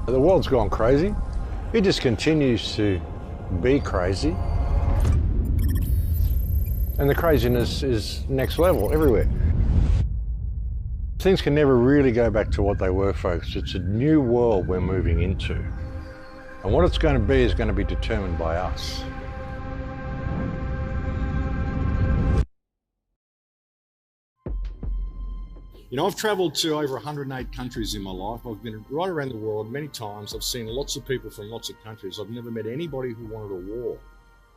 The world's gone crazy. It just continues to be crazy. And the craziness is next level everywhere. Things can never really go back to what they were, folks. It's a new world we're moving into. And what it's going to be is going to be determined by us. You know, I've travelled to over 108 countries in my life. I've been right around the world many times. I've seen lots of people from lots of countries. I've never met anybody who wanted a war.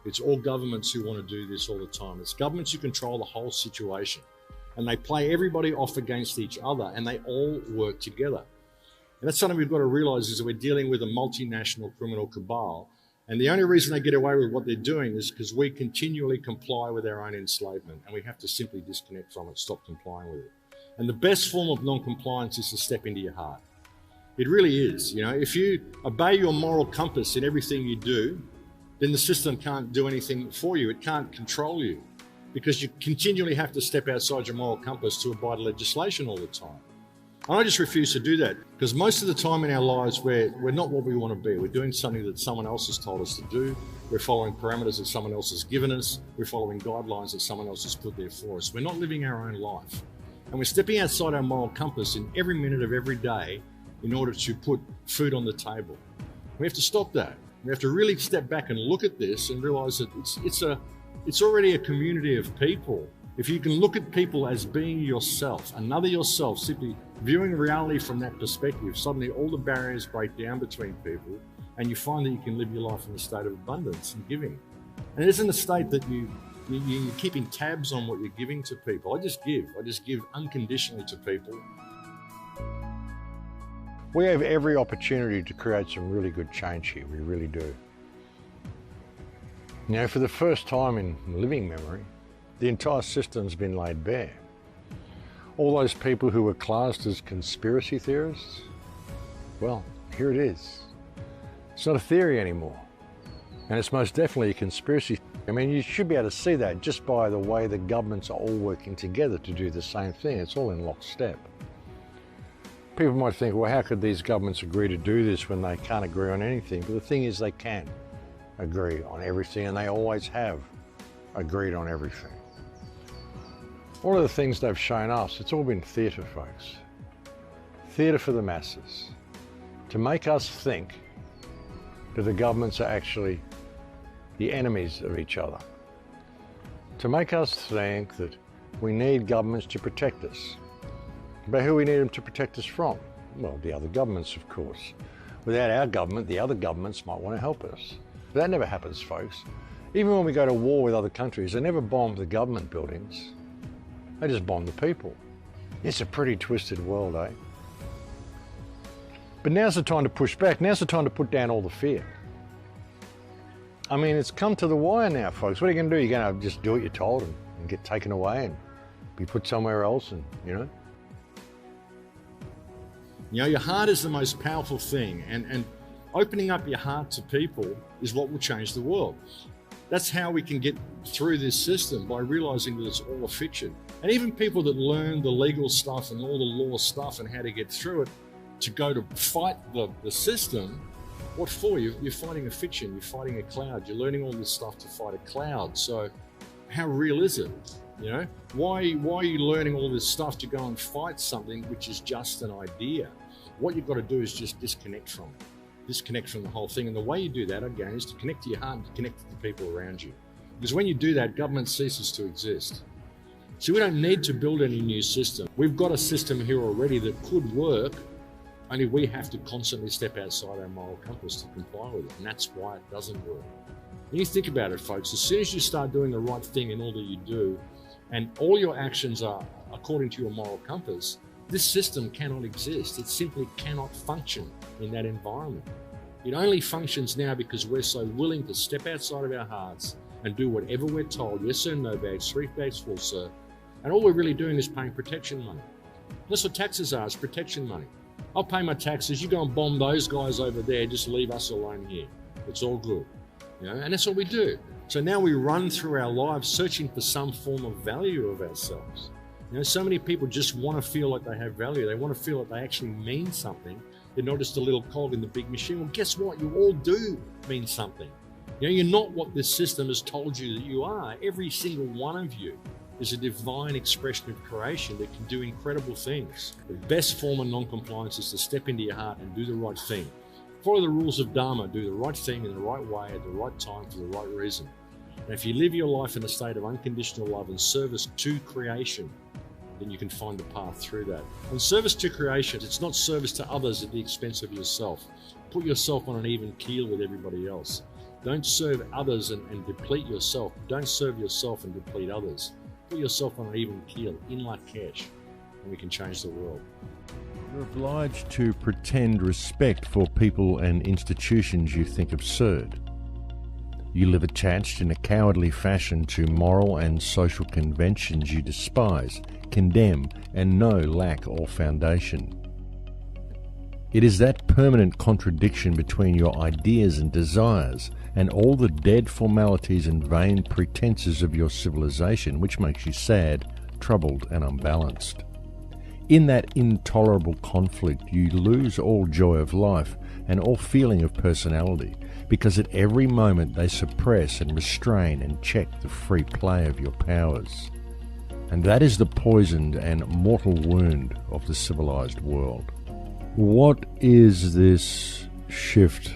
It's all governments who want to do this all the time. It's governments who control the whole situation. And they play everybody off against each other, and they all work together. And that's something we've got to realise, is that we're dealing with a multinational criminal cabal. And the only reason they get away with what they're doing is because we continually comply with our own enslavement, and we have to simply disconnect from it, stop complying with it. And the best form of non-compliance is to step into your heart. It really is. You know, if you obey your moral compass in everything you do, then the system can't do anything for you. It can't control you, because you continually have to step outside your moral compass to abide legislation all the time. And I just refuse to do that, because most of the time in our lives we're not what we want to be. We're doing something that someone else has told us to do. We're following parameters that someone else has given us. We're following guidelines that someone else has put there for us. We're not living our own life. And we're stepping outside our moral compass in every minute of every day in order to put food on the table. We have to stop that. We have to really step back and look at this and realize that it's already a community of people. If you can look at people as being yourself, another yourself, simply viewing reality from that perspective, suddenly all the barriers break down between people, and you find that you can live your life in a state of abundance and giving. And it isn't a state that you're keeping tabs on what you're giving to people. I just give unconditionally to people. We have every opportunity to create some really good change here, we really do. You know, for the first time in living memory, the entire system's been laid bare. All those people who were classed as conspiracy theorists, well, here it is. It's not a theory anymore. And it's most definitely a conspiracy. I mean, you should be able to see that just by the way the governments are all working together to do the same thing. It's all in lockstep. People might think, well, how could these governments agree to do this when they can't agree on anything? But the thing is, they can agree on everything, and they always have agreed on everything. All of the things they've shown us, it's all been theatre, folks. Theatre for the masses. To make us think that the governments are actually the enemies of each other. To make us think that we need governments to protect us. But who we need them to protect us from? Well, the other governments, of course. Without our government, the other governments might want to help us. But that never happens, folks. Even when we go to war with other countries, they never bomb the government buildings. They just bomb the people. It's a pretty twisted world, eh? But now's the time to push back. Now's the time to put down all the fear. I mean, it's come to the wire now, folks. What are you going to do? You're going to just do what you're told and get taken away and be put somewhere else and, you know? You know, your heart is the most powerful thing, and opening up your heart to people is what will change the world. That's how we can get through this system, by realizing that it's all a fiction. And even people that learn the legal stuff and all the law stuff and how to get through it, to go to fight the system, what for? You're fighting a fiction, you're fighting a cloud, you're learning all this stuff to fight a cloud. So how real is it? You know, why are you learning all this stuff to go and fight something which is just an idea? What you've got to do is just disconnect from it. Disconnect from the whole thing. And the way you do that, again, is to connect to your heart and to connect to the people around you. Because when you do that, government ceases to exist. So we don't need to build any new system. We've got a system here already that could work, only we have to constantly step outside our moral compass to comply with it. And that's why it doesn't work. When you think about it, folks, as soon as you start doing the right thing in all that you do, and all your actions are according to your moral compass, this system cannot exist. It simply cannot function in that environment. It only functions now because we're so willing to step outside of our hearts and do whatever we're told. Yes sir, no bags, 3 bags full, sir. And all we're really doing is paying protection money. That's what taxes are, it's protection money. I'll pay my taxes, you go and bomb those guys over there, just leave us alone here. It's all good. You know, and that's what we do. So now we run through our lives searching for some form of value of ourselves. You know, so many people just want to feel like they have value. They want to feel like they actually mean something. You're not just a little cog in the big machine. Well, guess what? You all do mean something. You're not what this system has told you that you are. Every single one of you is a divine expression of creation that can do incredible things. The best form of non-compliance is to step into your heart and do the right thing. Follow the rules of Dharma, do the right thing in the right way at the right time for the right reason. And if you live your life in a state of unconditional love and service to creation, then you can find the path through that. And service to creation, it's not service to others at the expense of yourself. Put yourself on an even keel with everybody else. Don't serve others and deplete yourself. Don't serve yourself and deplete others. Put yourself on an even keel, in Lakesh, and we can change the world. You're obliged to pretend respect for people and institutions you think absurd. You live attached in a cowardly fashion to moral and social conventions you despise, condemn, and know lack all foundation. It is that permanent contradiction between your ideas and desires and all the dead formalities and vain pretenses of your civilization which makes you sad, troubled, and unbalanced. In that intolerable conflict, you lose all joy of life and all feeling of personality, because at every moment they suppress and restrain and check the free play of your powers. And that is the poisoned and mortal wound of the civilized world. What is this shift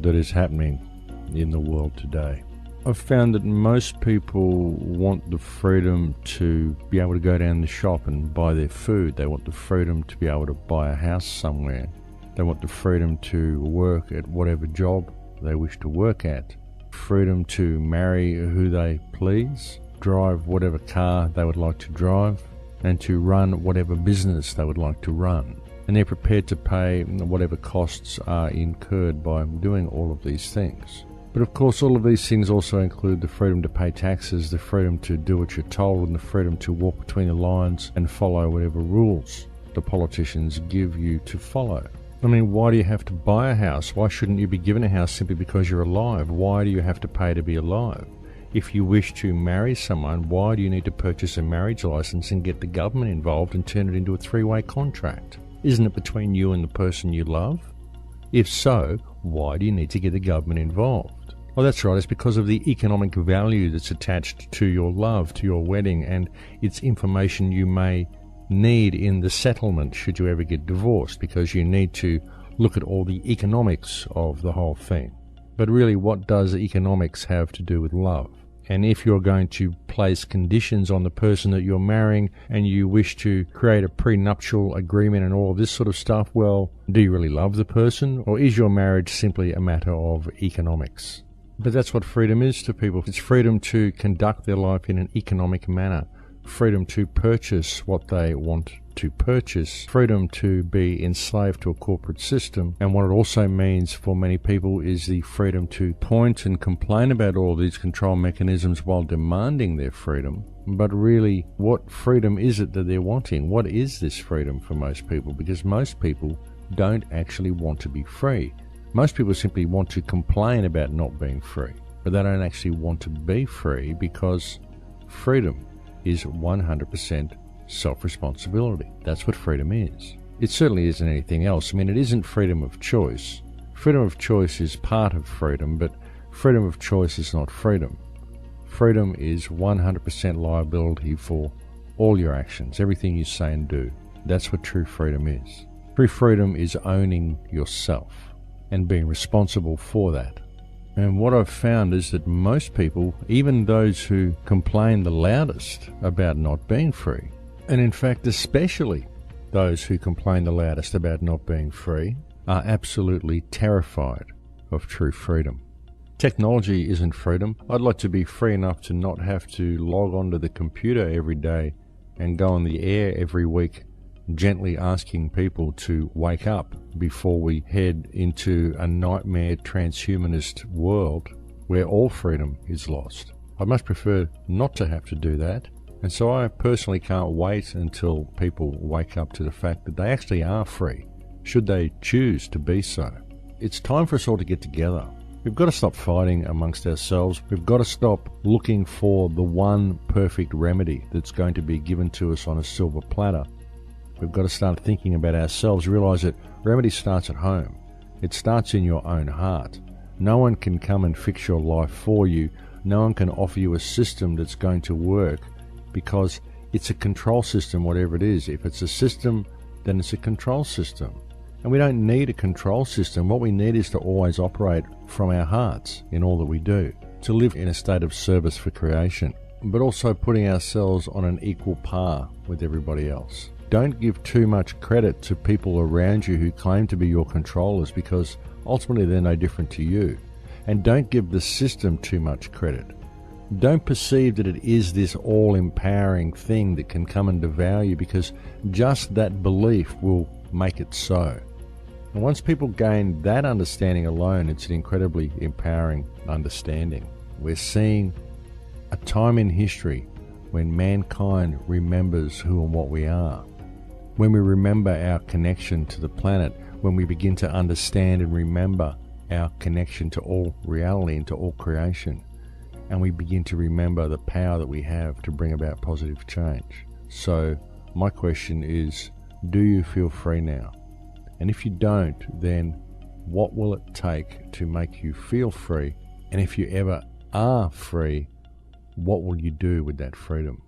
that is happening in the world today? I've found that most people want the freedom to be able to go down the shop and buy their food. They want the freedom to be able to buy a house somewhere. They want the freedom to work at whatever job they wish to work at. Freedom to marry who they please, drive whatever car they would like to drive, and to run whatever business they would like to run. And they're prepared to pay whatever costs are incurred by doing all of these things. But of course, all of these things also include the freedom to pay taxes, the freedom to do what you're told, and the freedom to walk between the lines and follow whatever rules the politicians give you to follow. I mean, why do you have to buy a house? Why shouldn't you be given a house simply because you're alive? Why do you have to pay to be alive? If you wish to marry someone, why do you need to purchase a marriage license and get the government involved and turn it into a three-way contract? Isn't it between you and the person you love? If so, why do you need to get the government involved? Well, that's right, it's because of the economic value that's attached to your love, to your wedding, and it's information you may need in the settlement should you ever get divorced, because you need to look at all the economics of the whole thing. But really, what does economics have to do with love? And if you're going to place conditions on the person that you're marrying and you wish to create a prenuptial agreement and all of this sort of stuff, well, do you really love the person? Or is your marriage simply a matter of economics? But that's what freedom is to people. It's freedom to conduct their life in an economic manner. Freedom to purchase what they want to purchase, freedom to be enslaved to a corporate system. And what it also means for many people is the freedom to point and complain about all these control mechanisms while demanding their freedom. But really, what freedom is it that they're wanting? What is this freedom for most people? Because most people don't actually want to be free. Most people simply want to complain about not being free, but they don't actually want to be free, because freedom is 100% self-responsibility. That's what freedom is. It certainly isn't anything else. I mean, it isn't freedom of choice. Freedom of choice is part of freedom, but freedom of choice is not freedom. Freedom is 100% liability for all your actions, everything you say and do. That's what true freedom is. True freedom is owning yourself and being responsible for that. And what I've found is that most people, even those who complain the loudest about not being free, and in fact especially those who complain the loudest about not being free, are absolutely terrified of true freedom. Technology isn't freedom. I'd like to be free enough to not have to log onto the computer every day and go on the air every week gently asking people to wake up before we head into a nightmare transhumanist world where all freedom is lost. I much prefer not to have to do that, and so I personally can't wait until people wake up to the fact that they actually are free, should they choose to be so. It's time for us all to get together. We've got to stop fighting amongst ourselves. We've got to stop looking for the one perfect remedy that's going to be given to us on a silver platter. We've got to start thinking about ourselves, realize that remedy starts at home. It starts in your own heart. No one can come and fix your life for you. No one can offer you a system that's going to work, because it's a control system, whatever it is. If it's a system, then it's a control system. And we don't need a control system. What we need is to always operate from our hearts in all that we do, to live in a state of service for creation, but also putting ourselves on an equal par with everybody else. Don't give too much credit to people around you who claim to be your controllers, because ultimately they're no different to you. And don't give the system too much credit. Don't perceive that it is this all-empowering thing that can come and devour you, because just that belief will make it so. And once people gain that understanding alone, it's an incredibly empowering understanding. We're seeing a time in history when mankind remembers who and what we are. When we remember our connection to the planet, when we begin to understand and remember our connection to all reality and to all creation, and we begin to remember the power that we have to bring about positive change. So my question is, do you feel free now? And if you don't, then what will it take to make you feel free? And if you ever are free, what will you do with that freedom?